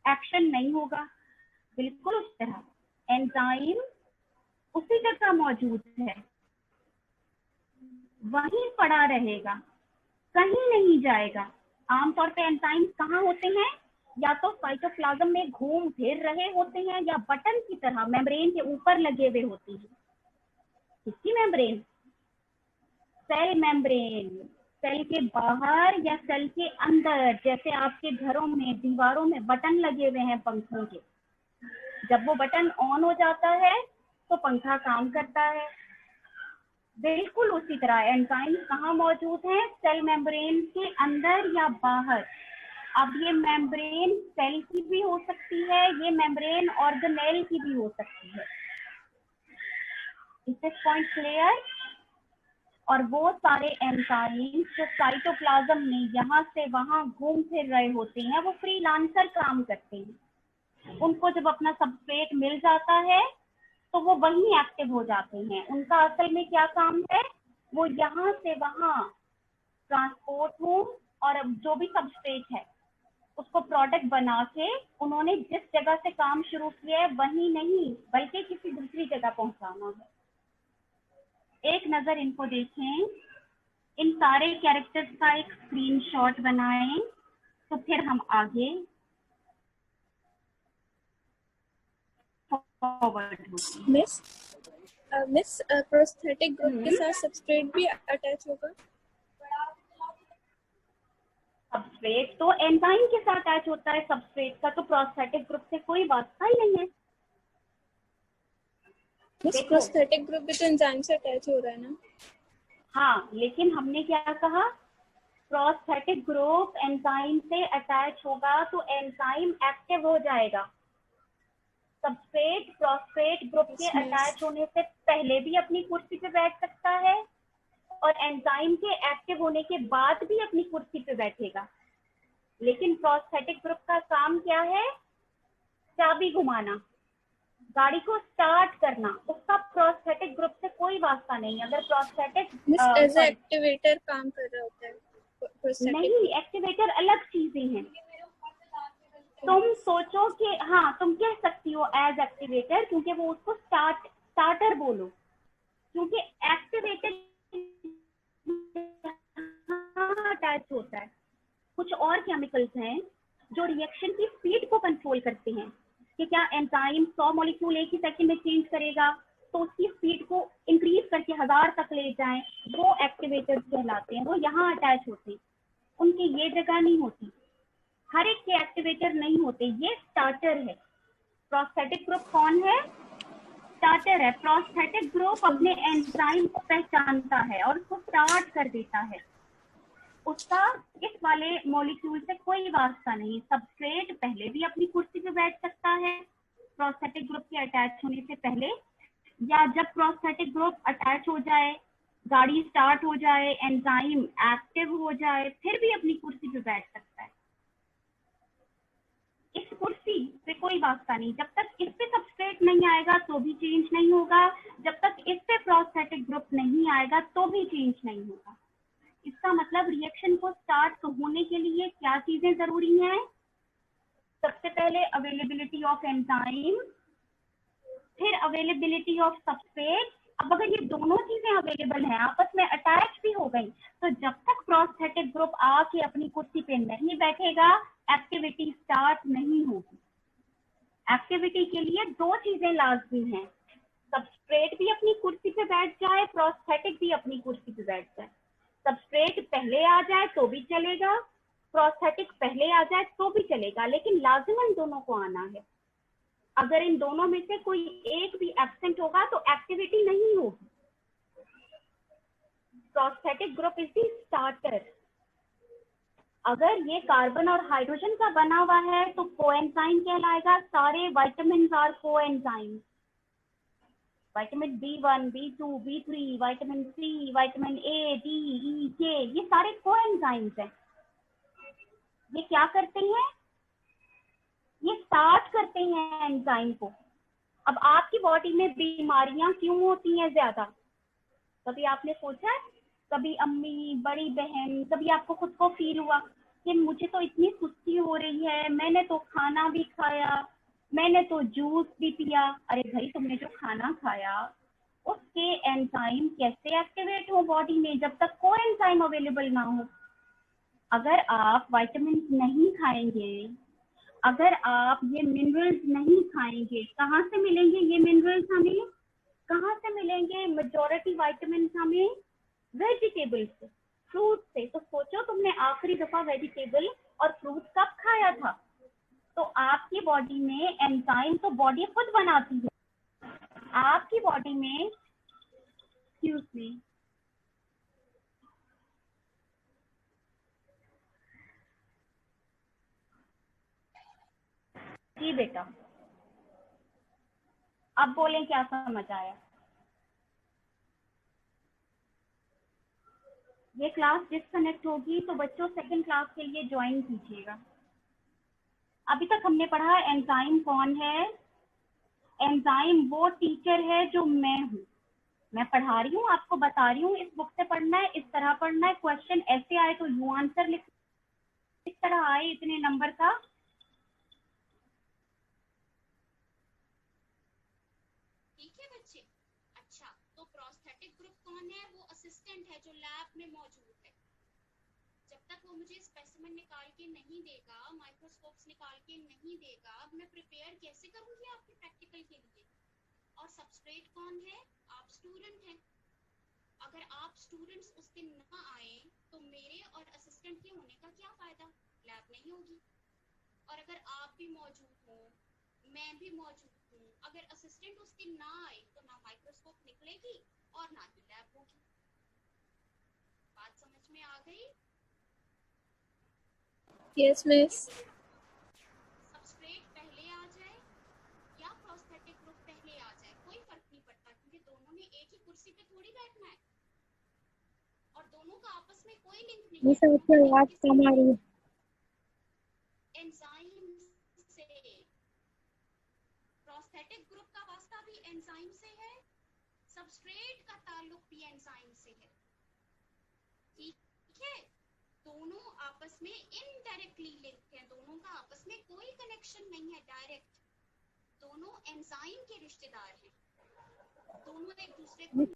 Action नहीं होगा। बिल्कुल उस तरह एंजाइम उसी जगह मौजूद है, वहीं पड़ा रहेगा, कहीं नहीं जाएगा। आमतौर पे एंजाइम कहाँ होते हैं? या तो साइटोप्लाज्म में घूम फिर रहे होते हैं, या बटन की तरह मेम्ब्रेन के ऊपर लगे हुए होते हैं। किसकी मेम्ब्रेन? Cell membrane. सेल के बाहर या सेल के अंदर, जैसे आपके घरों में दीवारों में बटन लगे हुए हैं पंखों के, जब वो बटन ऑन हो जाता है तो पंखा काम करता है। बिल्कुल उसी तरह एंजाइम कहाँ मौजूद है? सेल मेम्ब्रेन के अंदर या बाहर। अब ये मेम्ब्रेन सेल की भी हो सकती है, ये मेम्ब्रेन ऑर्गेनेल की भी हो सकती है। इस पॉइंट क्लियर? और वो सारे एंजाइम्स जो साइटोप्लाज्म में यहाँ से वहां घूम फिर रहे होते हैं, वो फ्रीलांसर काम करते हैं। उनको जब अपना सबस्ट्रेट मिल जाता है तो वो वहीं एक्टिव हो जाते हैं। उनका असल में क्या काम है? वो यहाँ से वहां ट्रांसपोर्ट हो, और जो भी सबस्ट्रेट है उसको प्रोडक्ट बना के उन्होंने जिस जगह से काम शुरू किया है वहीं नहीं बल्कि किसी दूसरी जगह पहुंचाना है। एक नजर इनको देखें, इन सारे कैरेक्टर्स का एक स्क्रीनशॉट बनाएं, तो फिर हम आगे फॉरवर्ड होते हैं। मिस प्रोस्थेटिक ग्रुप के साथ सबस्ट्रेट भी अटैच होगा? सबस्ट्रेट तो एंजाइम के साथ अटैच होता है, सबस्ट्रेट का तो प्रोस्थेटिक ग्रुप से कोई वास्ता ही नहीं है। मिस प्रोस्थेटिक ग्रुप भी तो एंजाइम से अटैच हो रहा है ना? हाँ, लेकिन हमने क्या कहा? प्रोस्थेटिक ग्रुप एंजाइम से अटैच होगा तो एंजाइम एक्टिव हो जाएगा। सबस्ट्रेट प्रोस्थेट ग्रुप के अटैच होने से पहले भी अपनी कुर्सी पे बैठ सकता है, और एंजाइम के एक्टिव होने के बाद भी अपनी कुर्सी पे बैठेगा। लेकिन प्रोस्थेटिक ग्रुप का काम क्या है? चाबी घुमाना, गाड़ी को स्टार्ट करना। उसका प्रोस्थेटिक ग्रुप से कोई वास्ता नहीं। अगर प्रोस्थेटिक एज एक्टिवेटर काम कर रहा होता है नहीं, एक्टिवेटर अलग चीजें हैं। तुम सोचो कि हाँ, तुम कह सकती हो एज एक्टिवेटर, क्योंकि वो उसको स्टार्टर बोलो, क्योंकि एक्टिवेटर अटैच होता है। कुछ और केमिकल्स हैं जो रिएक्शन की स्पीड को कंट्रोल करते हैं कि क्या एंजाइम 100 मॉलिक्यूल एक ही सेकंड में चेंज करेगा, तो उसकी स्पीड को इंक्रीज करके 1000 तक ले जाएं, वो एक्टिवेटर्स कहलाते हैं। वो यहाँ अटैच होते हैं, उनकी ये जगह नहीं होती। हर एक के एक्टिवेटर नहीं होते, ये स्टार्टर है। प्रोस्थेटिक ग्रुप कौन है? स्टार्टर है। प्रोस्थेटिक ग्रुप अपने एंजाइम को पहचानता है और उसको स्टार्ट कर देता है। उसका इस वाले मॉलिक्यूल से कोई वास्ता नहीं। सबस्ट्रेट पहले भी अपनी कुर्सी पे बैठ सकता है प्रोस्थेटिक ग्रुप के अटैच होने से पहले, या जब प्रोस्थेटिक ग्रुप अटैच हो जाए, गाड़ी स्टार्ट हो जाए, एंजाइम एक्टिव हो जाए, फिर भी अपनी कुर्सी पे बैठ सकता है। इस कुर्सी से कोई वास्ता नहीं। जब तक इस पे सबस्ट्रेट नहीं आएगा तो भी चेंज नहीं होगा, जब तक इस पे प्रोस्थेटिक ग्रुप नहीं आएगा तो भी चेंज नहीं होगा। इसका मतलब रिएक्शन को स्टार्ट होने के लिए क्या चीजें जरूरी हैं? सबसे पहले अवेलेबिलिटी ऑफ एंजाइम, फिर अवेलेबिलिटी ऑफ सबस्ट्रेट। अब अगर ये दोनों चीजें अवेलेबल हैं, आपस में अटैच भी हो गई, तो जब तक प्रोस्थेटिक ग्रुप आके अपनी कुर्सी पे नहीं बैठेगा, एक्टिविटी स्टार्ट नहीं होगी। एक्टिविटी के लिए दो चीजें लाजमी हैं, सबस्ट्रेट भी अपनी कुर्सी पे बैठ जाए, प्रोस्थेटिक भी अपनी कुर्सी पे बैठ जाए। सबस्ट्रेट पहले आ जाए तो भी चलेगा, प्रोस्थेटिक पहले आ जाए तो भी चलेगा, लेकिन लाजिमन दोनों को आना है। अगर इन दोनों में से कोई एक भी एब्सेंट होगा तो एक्टिविटी नहीं होगी। Prosthetic group is the starter. अगर ये कार्बन और हाइड्रोजन का बना हुआ है तो कोएंजाइम कहलाएगा। सारे vitamin are coenzyme, vitamin B1, B2, B3, vitamin C, vitamin A, D, E, K, ये सारे कोएंजाइम्स हैं। ये क्या करते हैं? ये स्टार्ट करते हैं एंजाइम को। अब आपकी बॉडी में बीमारियां क्यों होती हैं ज्यादा? कभी आपने सोचा है? कभी अम्मी, बड़ी बहन, कभी आपको खुद को फील हुआ कि मुझे तो इतनी सुस्ती हो रही है, मैंने तो खाना भी खाया, मैंने तो जूस भी पिया। अरे भाई, तुमने जो खाना खाया उसके एंजाइम कैसे एक्टिवेट हो बॉडी में जब तक कोई एंजाइम अवेलेबल ना हो? अगर आप विटामिन नहीं खाएंगे, अगर आप ये मिनरल्स नहीं खाएंगे, कहाँ से मिलेंगे ये मिनरल्स हमें? कहाँ से मिलेंगे मेजॉरिटी विटामिन हमें? वेजिटेबल से, फ्रूट से। तो सोचो, तुमने आखिरी दफा वेजिटेबल और फ्रूट कब खाया था? तो आपकी बॉडी में एंजाइम तो बॉडी खुद बनाती है। आपकी बॉडी में, एक्सक्यूज मी, जी बेटा, अब बोलें क्या समझ आया? ये क्लास डिस्कनेक्ट होगी तो बच्चों सेकंड क्लास के लिए ज्वाइन कीजिएगा। अभी तक हमने पढ़ा एंजाइम कौन है। एंजाइम वो टीचर है जो मैं हूँ। मैं पढ़ा रही हूँ, आपको बता रही हूँ इस बुक से पढ़ना है, इस तरह पढ़ना है, क्वेश्चन ऐसे आए तो यू आंसर लिख, इस तरह आए इतने नंबर का। ठीक है बच्चे। अच्छा, तो प्रोस्थेटिक ग्रुप कौन है? वो असिस्टेंट है जो लैब में मौजूद है। जब तक वो मुझे स्पेसिमेन निकाल के नहीं देगा, माइक्रोस्कोप्स निकाल के नहीं देगा, मैं प्रिपेयर कैसे करूंगी आपके प्रैक्टिकल के लिए? और सबस्ट्रेट कौन है? आप स्टूडेंट हैं। अगर आप स्टूडेंट्स उस दिन ना आए तो मेरे और असिस्टेंट के होने का क्या फायदा? लैब नहीं होगी। और अगर आप भी मौजूद हो, मैं भी मौजूद हूँ, अगर असिस्टेंट उस दिन ना आए तो ना माइक्रोस्कोप निकलेगी और ना ही लैब होगी। बात समझ में आ गई? Yes, miss. सबस्ट्रेट पहले आ जाए या प्रोस्थेटिक ग्रुप पहले आ जाए, कोई फर्क नहीं पड़ता, क्योंकि दोनों ने एक ही कुर्सी पे थोड़ी बैठना है और दोनों का आपस में कोई लिंक नहीं मिस है। आपकी आवाज कम आ रही है। एंजाइम से प्रोस्थेटिक ग्रुप का वास्ता भी एंजाइम से है, सबस्ट्रेट का ताल्लुक भी एंजाइम से है। ठीक है, दोनों आपस में इनडायरेक्टली लिंक है, दोनों का आपस में कोई कनेक्शन नहीं है डायरेक्ट। दोनों एंजाइम के रिश्तेदार हैं, दोनों एक दूसरे को